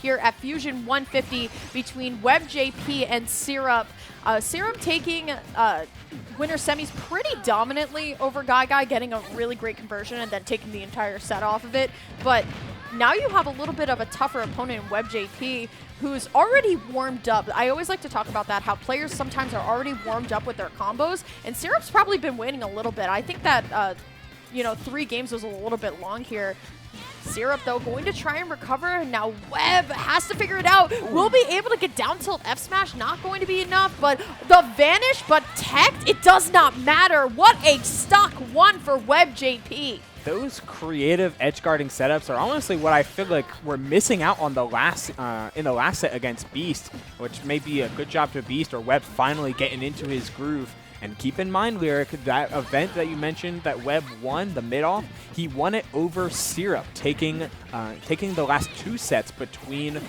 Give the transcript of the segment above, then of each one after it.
here at Fusion 150 between WebbJP and Syrup. Syrup taking winner semis pretty dominantly over Guy, getting a really great conversion and then taking the entire set off of it. But now you have a little bit of a tougher opponent in WebbJP, who's already warmed up. I always like to talk about that, how players sometimes are already warmed up with their combos, and Syrup's probably been waiting a little bit. I think that, 3 games was a little bit long here. Syrup, though, going to try and recover. Now Webb has to figure it out. Will be able to get down tilt F smash. Not going to be enough, but the vanish, but teched, it does not matter. What a stock one for WebbJP. Those creative edge guarding setups are honestly what I feel like we're missing out on the last in the last set against Beast, which may be a good job to Beast or Webb finally getting into his groove. And keep in mind, Lyric, that event that you mentioned that Webb won, the mid-off, he won it over Syrup, taking the last 2 sets between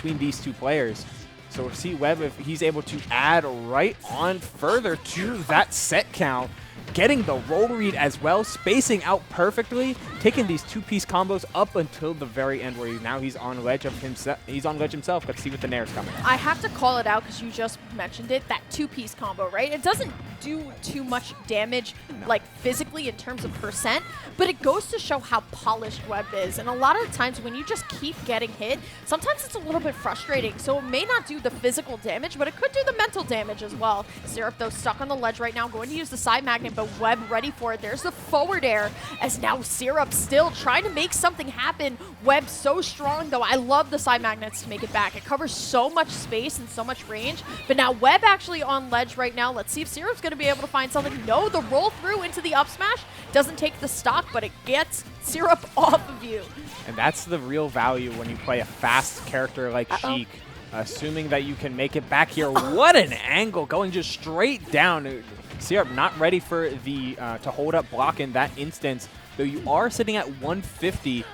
these 2 players. So we'll see Webb if he's able to add right on further to that set count. Getting the roll read as well, spacing out perfectly, taking these 2-piece combos up until the very end where he's on ledge of himself. He's on ledge himself. Let's see what the Nair's coming. I have to call it out because you just mentioned it, that 2-piece combo, right? It doesn't do too much damage, like physically in terms of percent, but it goes to show how polished Webb is. And a lot of times when you just keep getting hit, sometimes it's a little bit frustrating. So it may not do the physical damage, but it could do the mental damage as well. Syrup, though, stuck on the ledge right now, going to use the side magnet, but Webb ready for it. There's the forward air, as now Syrup still trying to make something happen. Webb so strong, though. I love the side magnets to make it back. It covers so much space and so much range, but now Webb actually on ledge right now. Let's see if Syrup's going to be able to find something. No, the roll through into the up smash doesn't take the stock, but it gets Syrup off of you. And that's the real value when you play a fast character like Sheik. Assuming that you can make it back here. What an angle, going just straight down. Syrup not ready for the to hold up block in that instance, though you are sitting at 150.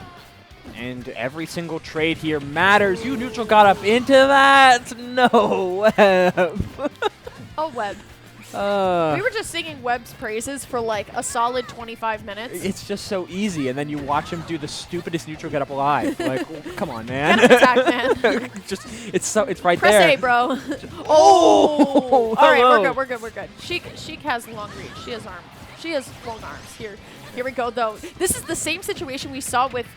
And every single trade here matters. You neutral got up into that. No, Webb. Oh, Webb. We were just singing Webb's praises for like a solid 25 minutes. It's just so easy, and then you watch him do the stupidest neutral get up live. Like, come on, man. Get an attack, man. It's right Press there. Press A, bro. Oh! All right, we're good. Sheik has long reach. She has arm. She has long arms. Here we go, though. This is the same situation we saw with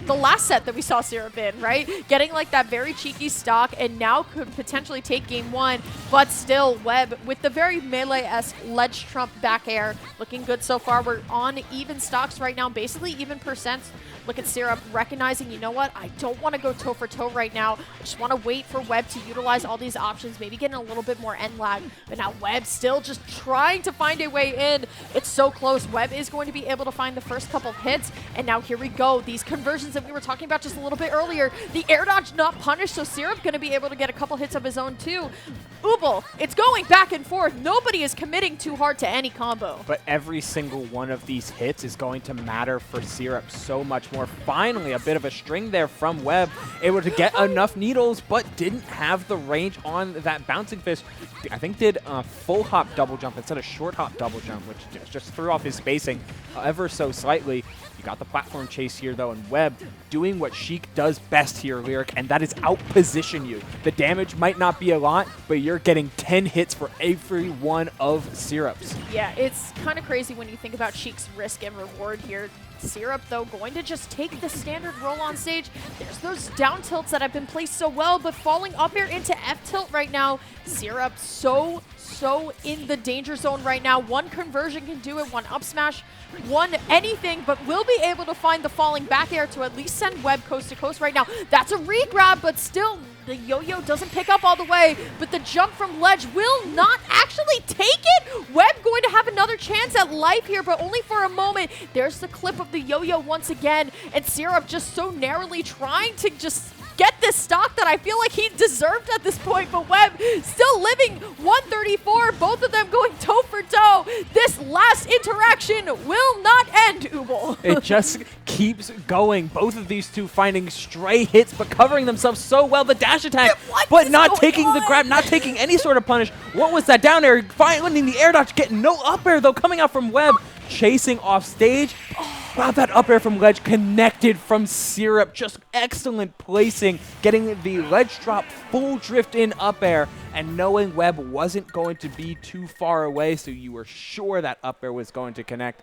the last set that we saw Syrup in, right? Getting like that very cheeky stock, and now could potentially take game 1, but still Webb with the very melee-esque ledge trump back air. Looking good so far. We're on even stocks right now, basically even percents. Look at Syrup recognizing, you know what? I don't want to go toe for toe right now. I just want to wait for Webb to utilize all these options, maybe getting a little bit more end lag. But now Webb still just trying to find a way in. It's so close. Webb is going to be able to find the first couple of hits. And now here we go. These conversions that we were talking about just a little bit earlier. The air dodge not punished, so Syrup going to be able to get a couple hits of his own too. Ooble, it's going back and forth. Nobody is committing too hard to any combo. But every single one of these hits is going to matter for Syrup so much more. Finally, a bit of a string there from Webb, able to get enough needles, but didn't have the range on that bouncing fist. I think did a full hop double jump instead of short hop double jump, which just threw off his spacing ever so slightly. You got the platform chase here, though, and Webb doing what Sheik does best here, Lyric, and that is outposition you. The damage might not be a lot, but you're getting 10 hits for every one of Syrup's. Yeah, it's kind of crazy when you think about Sheik's risk and reward here. Syrup, though, going to just take the standard roll on stage. There's those down tilts that have been placed so well, but falling up air into F tilt right now. Syrup so in the danger zone right now. One conversion can do it, one up smash, one anything, but will be able to find the falling back air to at least send Webb coast to coast right now. That's a re-grab, but still the yo-yo doesn't pick up all the way, but the jump from ledge will not actually take it. Webb going to have another chance at life here, but only for a moment. There's the clip of the yo-yo once again, and Syrup just so narrowly trying to just get this stock that I feel like he deserved at this point, but Webb still living 134, both of them going toe for toe. This last interaction will not end, Ooble. It just keeps going. Both of these two finding stray hits, but covering themselves so well. The dash attack, but not taking the grab, not taking any sort of punish. What was that down air? Finding the air dodge, getting no up air, though, coming out from Webb, chasing off stage. Wow, that up air from Ledge connected from Syrup. Just excellent placing, getting the ledge drop full drift in up air, and knowing Webb wasn't going to be too far away, so you were sure that up air was going to connect.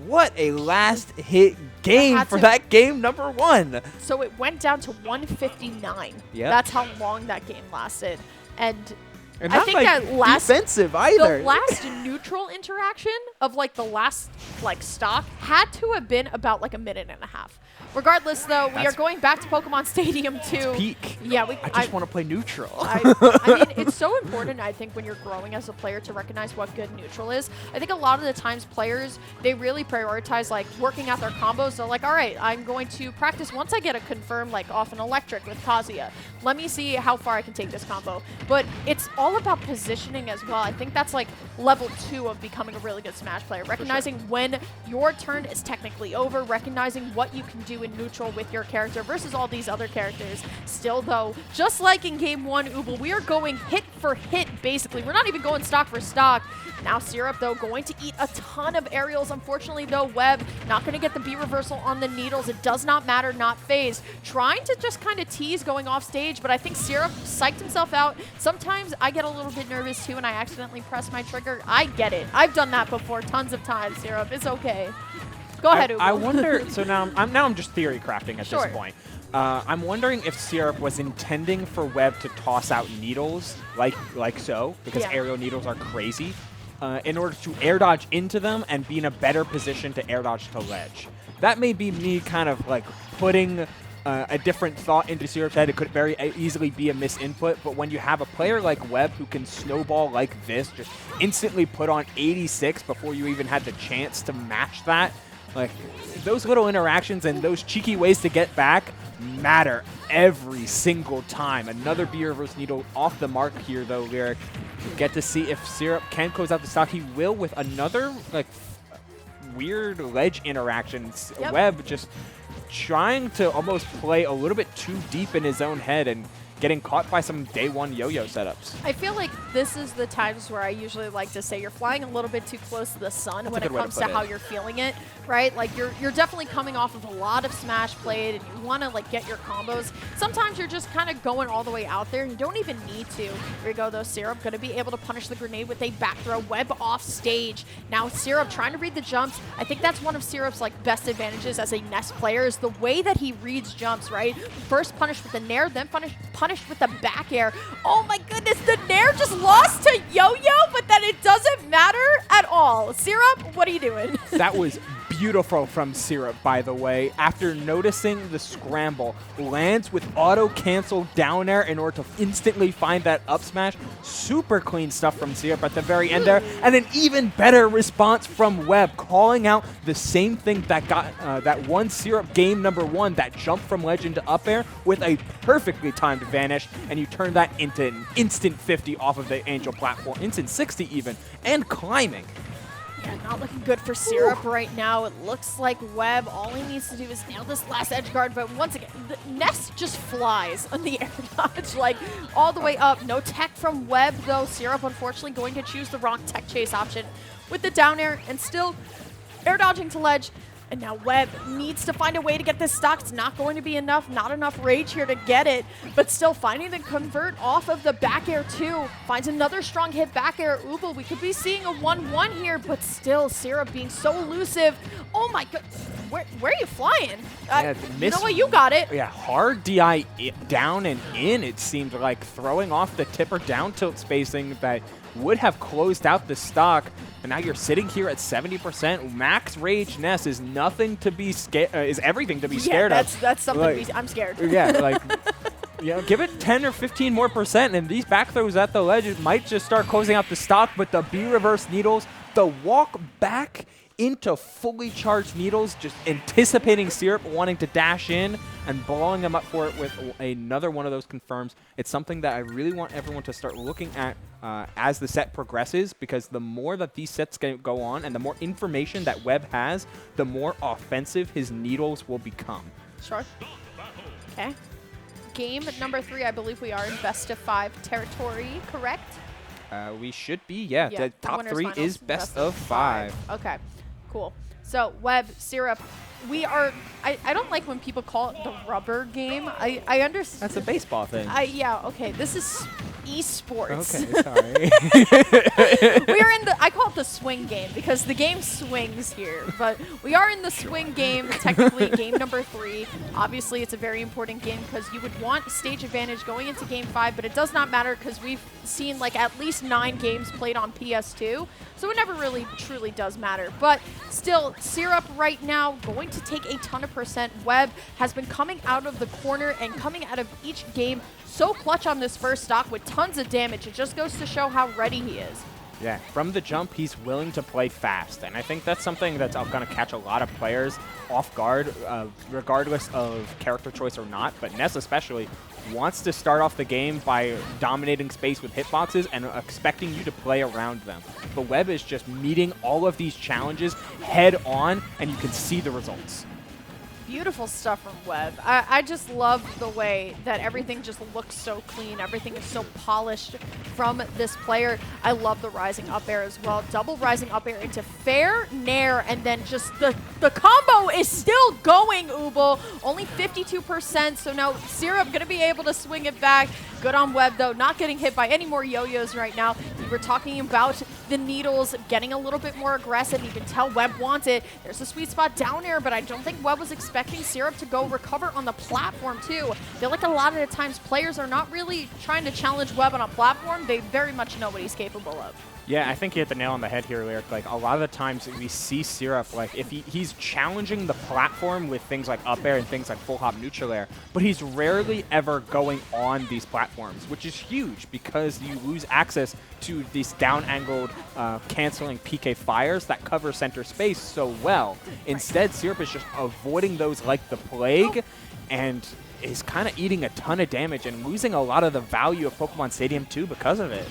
What a last hit game for that game number 1. So it went down to 159. Yep. That's how long that game lasted. And I not think like that last defensive either. The last neutral interaction of like the last like stock had to have been about like a minute and a half. Regardless, though, we are going back to Pokemon Stadium to peak. Yeah, I just want to play neutral. I mean, it's so important, I think, when you're growing as a player to recognize what good neutral is. I think a lot of the times players, they really prioritize like working out their combos. They're like, all right, I'm going to practice once I get a confirm like off an electric with Kazuya. Let me see how far I can take this combo. But it's all about positioning as well. I think that's like level 2 of becoming a really good Smash player. Recognizing when your turn is technically over, recognizing what you can do in neutral with your character versus all these other characters. Still, though, just like in Game 1, Ubel, we are going hit for hit, basically. We're not even going stock for stock. Now Syrup, though, going to eat a ton of aerials. Unfortunately, though, Webb not going to get the B reversal on the needles. It does not matter, not phased. Trying to just kind of tease going off stage, but I think Syrup psyched himself out. Sometimes I get a little bit nervous, too, and I accidentally press my trigger. I get it. I've done that before tons of times, Syrup. It's okay. Go ahead, Ubel. I wonder, so now I'm just theory crafting at this point. I'm wondering if Syrup was intending for Webb to toss out needles like so, because aerial needles are crazy, in order to air dodge into them and be in a better position to air dodge to ledge. That may be me kind of like putting a different thought into Syrup's head. It could very easily be a misinput, but when you have a player like Webb who can snowball like this, just instantly put on 86 before you even had the chance to match that, like, those little interactions and those cheeky ways to get back matter every single time. Another B reverse needle off the mark here, though, Lyric. Get to see if Syrup can close out the stock. He will with another, like, weird ledge interactions. Webb just trying to almost play a little bit too deep in his own head and getting caught by some day 1 yo-yo setups. I feel like this is the times where I usually like to say you're flying a little bit too close to the sun when it comes to how you're feeling it, right? Like you're definitely coming off of a lot of Smash played and you want to like get your combos. Sometimes you're just kind of going all the way out there and you don't even need to. Here we go though, Syrup going to be able to punish the grenade with a back throw. Webb off stage. Now Syrup trying to read the jumps. I think that's one of Syrup's like best advantages as a Ness player is the way that he reads jumps, right? First punished with the nair, then punished with the back air. Oh my goodness, the nair just lost to Yo-Yo, but then it doesn't matter at all. Syrup, what are you doing? That was beautiful from Syrup, by the way. After noticing the scramble, lands with auto-cancel down air in order to instantly find that up smash. Super clean stuff from Syrup at the very end there. And an even better response from Webb, calling out the same thing that got that one Syrup game number 1, that jump from ledge into up air with a perfectly timed vanish, and you turn that into an instant 50 off of the Angel platform, instant 60 even, and climbing. Yeah, not looking good for Syrup right now. It looks like Webb, all he needs to do is nail this last edge guard, but once again, Ness just flies on the air dodge, like all the way up. No tech from Webb, though. Syrup, unfortunately, going to choose the wrong tech chase option with the down air and still air dodging to ledge. And now Webb needs to find a way to get this stock. It's not going to be enough. Not enough rage here to get it. But still finding the convert off of the back air too. Finds another strong hit back air. Ubel, we could be seeing a 1-1 here. But still, Syrup being so elusive. Oh my god. Where are you flying? You know what? You got it. Yeah, hard DI down and in. It seemed like throwing off the tipper down tilt spacing that would have closed out the stock. But now you're sitting here at 70%. Max Rage Ness is nothing to be scared. Is everything to be scared of. That's something. I'm scared. Yeah, like, you know, give it 10 or 15 more %, and these back throws at the ledge might just start closing out the stock. But the B reverse needles, the walk back into fully charged needles, just anticipating Syrup wanting to dash in and blowing them up for it with another one of those confirms. It's something that I really want everyone to start looking at as the set progresses, because the more that these sets go on and the more information that Webb has, the more offensive his needles will become. Sure. Okay. Game number 3, I believe we are in best of 5 territory, correct? We should be, yeah. The top 3 is best of 5. Okay, cool. So Webb, Syrup, we are. I don't like when people call it the rubber game. I understand. That's a baseball thing. Yeah. Okay. This is esports. Okay, sorry. We are in the. I call it the swing game because the game swings here, but we are in the swing game. Technically, game number 3. Obviously, it's a very important game because you would want stage advantage going into game 5, but it does not matter because we've seen like at least 9 games played on PS2, so it never really truly does matter. But still, Syrup right now going to take a ton of percent. Webb has been coming out of the corner and coming out of each game so clutch on this first stock with tons of damage. It just goes to show how ready he is. Yeah, from the jump, he's willing to play fast, and I think that's something that's going to catch a lot of players off guard, regardless of character choice or not, but Ness especially wants to start off the game by dominating space with hitboxes and expecting you to play around them. But Webb is just meeting all of these challenges head on, and you can see the results. Beautiful stuff from Webb. I just love the way that everything just looks so clean. Everything is so polished from this player. I love the rising up air as well. Double rising up air into fair, nair, and then just the combo is still going, Ubel. Only 52%, so now Syrup going to be able to swing it back. Good on Webb, though. Not getting hit by any more yo-yos right now. We were talking about the needles getting a little bit more aggressive. You can tell Webb wants it. There's a sweet spot down air, but I don't think Webb was expecting Syrup to go recover on the platform, too. I feel like a lot of the times players are not really trying to challenge Webb on a platform. They very much know what he's capable of. Yeah, I think you hit the nail on the head here, Lyric. Like, a lot of the times we see Syrup, like, if he's challenging the platform with things like up air and things like full hop neutral air, but he's rarely ever going on these platforms, which is huge because you lose access to these down-angled canceling PK fires that cover center space so well. Instead, Syrup is just avoiding those like the plague and is kind of eating a ton of damage and losing a lot of the value of Pokemon Stadium 2 because of it.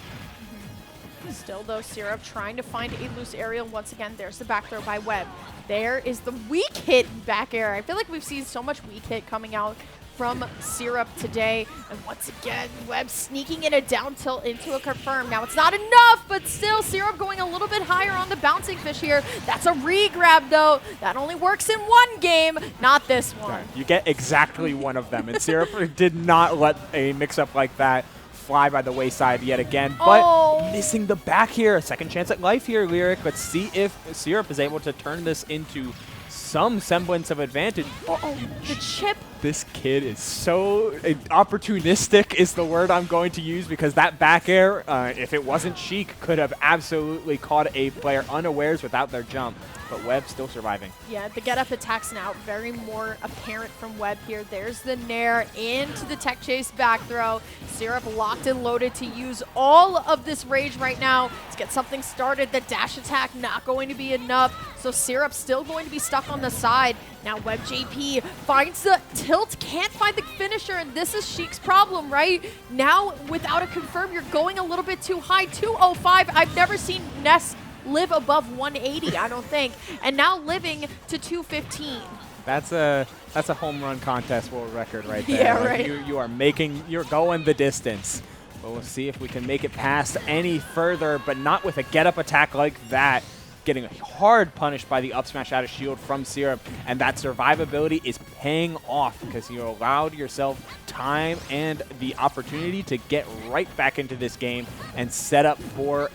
Still, though, Syrup trying to find a loose aerial. Once again, there's the back throw by Webb. There is the weak hit back air. I feel like we've seen so much weak hit coming out from Syrup today. And once again, Webb sneaking in a down tilt into a confirm. Now, it's not enough, but still, Syrup going a little bit higher on the bouncing fish here. That's a re-grab, though. That only works in one game, not this one. Right. You get exactly one of them, and Syrup did not let a mix-up like that fly by the wayside yet again, but missing the back here. A second chance at life here, Lyric. Let's see if Syrup is able to turn this into some semblance of advantage. The chip. This kid is so opportunistic is the word I'm going to use, because that back air, if it wasn't Sheik, could have absolutely caught a player unawares without their jump. But Webb still surviving. Yeah, the get-up attacks now very more apparent from Webb here. There's the nair into the tech chase back throw. Syrup locked and loaded to use all of this rage right now to get something started. The dash attack not going to be enough, so Syrup still going to be stuck on the side. Now WebbJP finds the tilt, can't find the finisher, and this is Sheik's problem, right? Now, without a confirm, you're going a little bit too high. 205. I've never seen Ness live above 180, I don't think, and now living to 215. That's a home run contest world record right there. Yeah, like right. You're going the distance. But we'll see if we can make it past any further, but not with a get-up attack like that. Getting hard punished by the up smash out of shield from Syrup, and that survivability is paying off because you allowed yourself time and the opportunity to get right back into this game and set up for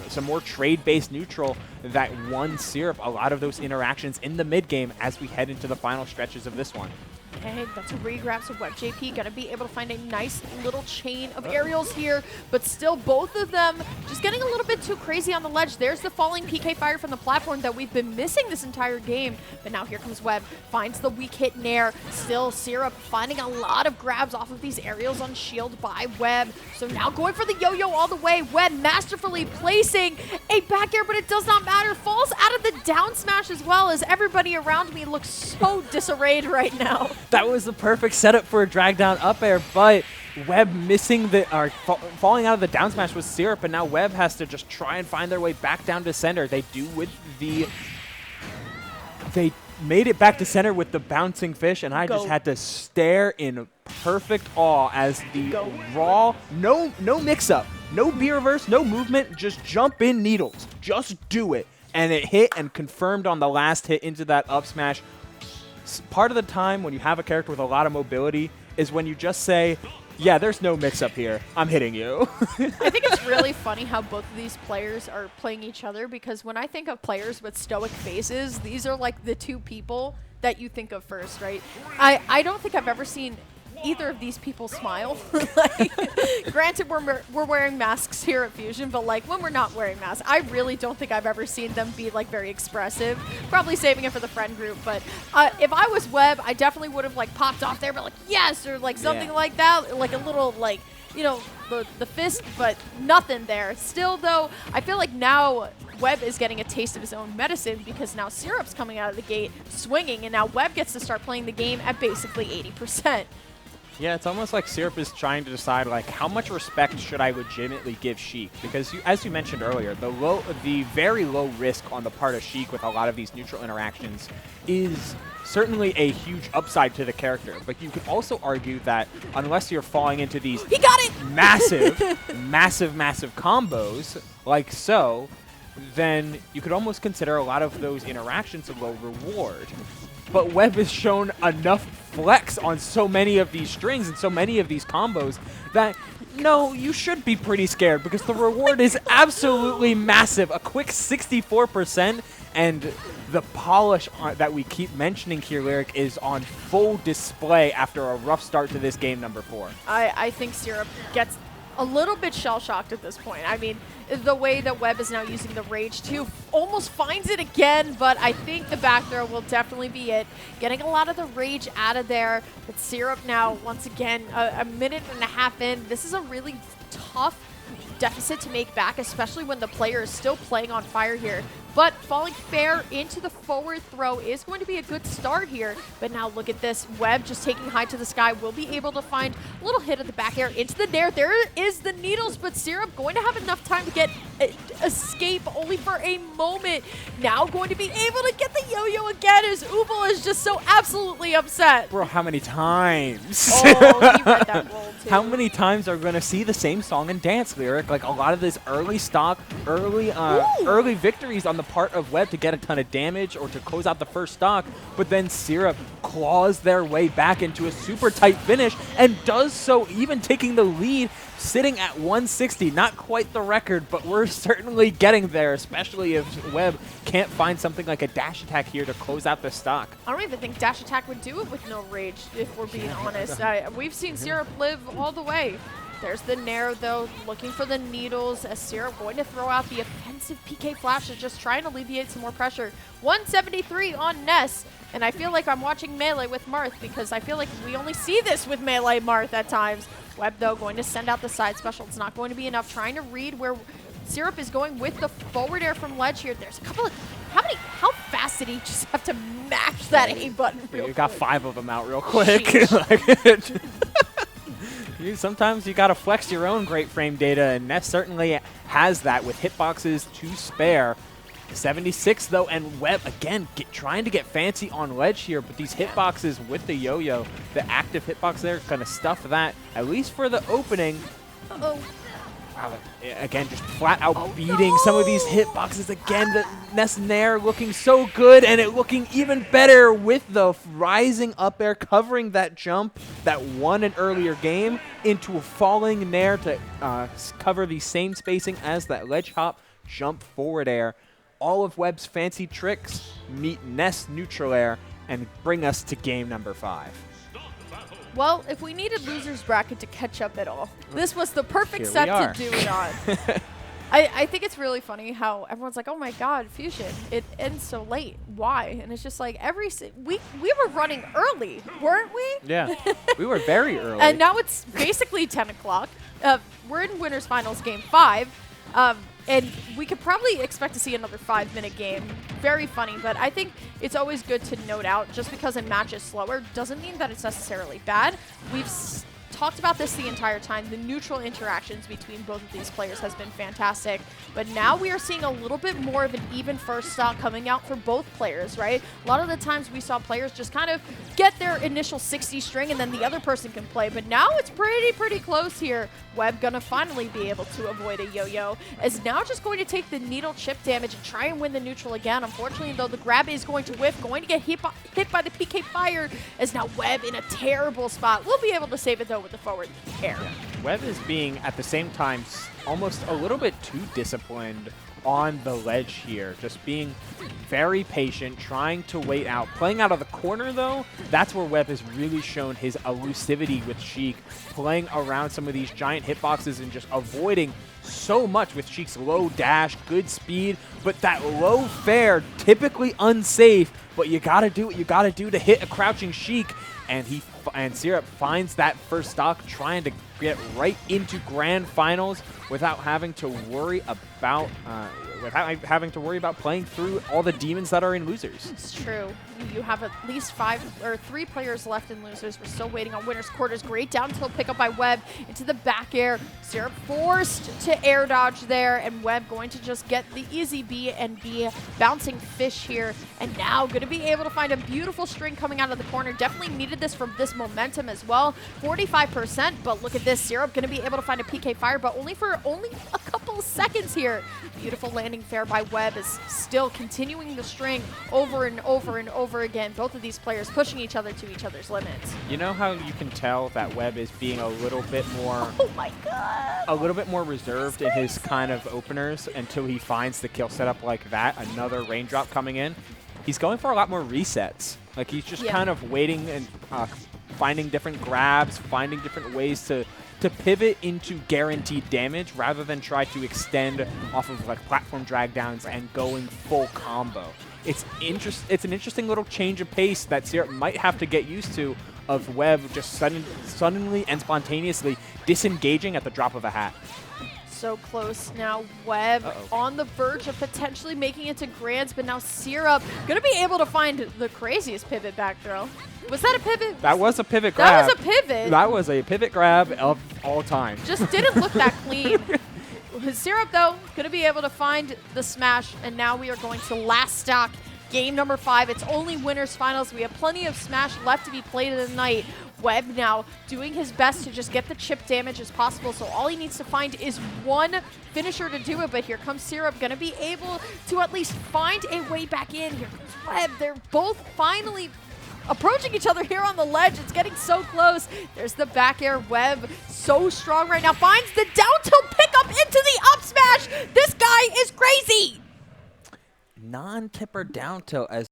some more trade-based neutral that won Syrup a lot of those interactions in the mid-game as we head into the final stretches of this one. Okay, that's a re-grab, so WebbJP gonna be able to find a nice little chain of aerials here, but still both of them just getting a little bit too crazy on the ledge. There's the falling PK fire from the platform that we've been missing this entire game, but now here comes Webb, finds the weak hit nair. Still Syrup finding a lot of grabs off of these aerials on shield by Webb, so now going for the yo-yo all the way. Webb masterfully placing a back air, but it does not matter. Falls out of the down smash as well, as everybody around me looks so disarrayed right now. That was the perfect setup for a drag down up air, but Webb missing falling out of the down smash with Syrup, and now Webb has to just try and find their way back down to center. They made it back to center with the bouncing fish, and I just had to stare in perfect awe as the raw, no mix up, no B reverse, no movement, just jump in needles. Just do it. and it hit and confirmed on the last hit into that up smash. Part of the time when you have a character with a lot of mobility is when you just say, yeah, there's no mix-up here. I'm hitting you. I think it's really funny how both of these players are playing each other, because when I think of players with stoic faces, these are like the two people that you think of first, right? I don't think I've ever seen either of these people smile. Like, granted, we're wearing masks here at Fusion, but like when we're not wearing masks, I really don't think I've ever seen them be like very expressive. Probably saving it for the friend group, but if I was Webb, I definitely would have like popped off there, but like yes, or like something like that, like a little like, you know, the fist, but nothing there. Still though, I feel like now Webb is getting a taste of his own medicine, because now Syrup's coming out of the gate swinging, and now Webb gets to start playing the game at basically 80%. Yeah, it's almost like Syrup is trying to decide, like, how much respect should I legitimately give Sheik? Because, as you mentioned earlier, the very low risk on the part of Sheik with a lot of these neutral interactions is certainly a huge upside to the character. But you could also argue that unless you're falling into these he got it! massive, massive combos, like so, then you could almost consider a lot of those interactions a low reward. But Webb has shown enough flex on so many of these strings and so many of these combos that, no, you should be pretty scared, because the reward is absolutely massive. A quick 64%, and the polish that we keep mentioning here, Lyric, is on full display after a rough start to this game number 4. I think Syrup gets a little bit shell-shocked at this point. I mean, the way that Webb is now using the Rage too almost finds it again, but I think the back throw will definitely be it. Getting a lot of the Rage out of there, but Syrup now, once again, a minute and a half in. This is a really tough deficit to make back, especially when the player is still playing on fire here. But falling fair into the forward throw is going to be a good start here. But now look at this. Webb just taking high to the sky will be able to find a little hit at the back air into the nair. There is the needles, but Syrup going to have enough time to get escape only for a moment. Now going to be able to get the yo-yo again, as Ubel is just so absolutely upset. Bro, how many times? Oh, he read that roll too. How many times are we going to see the same song and dance, Lyric? Like a lot of this early stock, early victories on the part of Webb to get a ton of damage or to close out the first stock, but then Syrup claws their way back into a super tight finish and does so even taking the lead, sitting at 160. Not quite the record, but we're certainly getting there, especially if Webb can't find something like a dash attack here to close out the stock. I don't even think dash attack would do it with no Rage, if we're being honest. We've seen Syrup live all the way. There's the Nair, though, looking for the needles, as Syrup going to throw out the offensive PK flashes, just trying to alleviate some more pressure. 173 on Ness, and I feel like I'm watching Melee with Marth, because I feel like we only see this with Melee Marth at times. Webb, though, going to send out the side special. It's not going to be enough. Trying to read where Syrup is going with the forward air from ledge here. There's a couple of... How fast did he just have to mash that A button real quick? You got 5 of them out real quick. Sometimes you gotta flex your own great frame data, and Ness certainly has that with hitboxes to spare. 76 though, and Webb again trying to get fancy on ledge here, but these hitboxes with the yo-yo, the active hitbox there, gonna stuff that at least for the opening. Uh-oh. Wow, again, just flat out beating some of these hitboxes. Again, the Ness Nair looking so good, and it looking even better with the rising up air, covering that jump that won an earlier game into a falling Nair to cover the same spacing as that ledge hop jump forward air. All of Webb's fancy tricks meet Ness neutral air and bring us to game number 5. Well, if we needed loser's bracket to catch up at all, this was the perfect set to do it on. I think it's really funny how everyone's like, oh my god, Fusion, it ends so late. Why? And it's just like we were running early, weren't we? Yeah, we were very early. And now it's basically 10 o'clock. We're in Winners Finals Game 5. And we could probably expect to see another 5-minute game. Very funny, but I think it's always good to note out, just because a match is slower doesn't mean that it's necessarily bad. We've talked about this the entire time. The neutral interactions between both of these players has been fantastic. But now we are seeing a little bit more of an even first stock coming out for both players, right? A lot of the times we saw players just kind of get their initial 60 string and then the other person can play. But now it's pretty close here. Webb gonna finally be able to avoid a yo-yo. Is now just going to take the needle chip damage and try and win the neutral again. Unfortunately, though, the grab is going to whiff, going to get hit by the PK fire. As now Webb in a terrible spot. We'll be able to save it, though, with the forward air. Yeah. Webb is being, at the same time, almost a little bit too disciplined on the ledge here. Just being very patient, trying to wait out. Playing out of the corner, though, that's where Webb has really shown his elusivity with Sheik, playing around some of these giant hitboxes and just avoiding so much with Sheik's low dash, good speed, but that low fair, typically unsafe, but you gotta do what you gotta do to hit a crouching Sheik, and Syrup finds that first stock, trying to get right into grand finals without having to worry about playing through all the demons that are in losers. It's true. You have at least 3 players left in losers. We're still waiting on winners quarters. Great down tilt pickup by Webb into the back air. Syrup forced to air dodge there, and Webb going to just get the easy B and B bouncing fish here. And now going to be able to find a beautiful string coming out of the corner. Definitely needed this from this momentum as well. 45%, but look at this. Syrup going to be able to find a PK fire, but only for a couple seconds here. Beautiful landing fair by Webb is still continuing the string over and over and over again. Both of these players pushing each other to each other's limits. You know how you can tell that Webb is being a little bit more oh my god, a little bit more reserved in his kind of openers until he finds the kill setup like that, another raindrop coming in. He's going for a lot more resets. Like he's just kind of waiting and finding different grabs, finding different ways to pivot into guaranteed damage rather than try to extend off of like platform drag downs and going full combo. It's an interesting little change of pace that Syrup might have to get used to, of Webb just suddenly and spontaneously disengaging at the drop of a hat. So close now. Webb on the verge of potentially making it to grands, but now Syrup gonna be able to find the craziest pivot back throw. Was that a pivot? That was a pivot grab. That was a pivot. That was a pivot grab of all time. Just didn't look that clean. Syrup, though, going to be able to find the smash, and now we are going to last stock, game number 5. It's only winners finals. We have plenty of smash left to be played in the night. Webb now doing his best to just get the chip damage as possible, so all he needs to find is one finisher to do it, but here comes Syrup, going to be able to at least find a way back in. Here comes Webb. They're both finally approaching each other here on the ledge. It's getting so close. There's the back air. Webb so strong right now. Finds the down tilt pickup into the up smash. This guy is crazy. Non-tipper down tilt as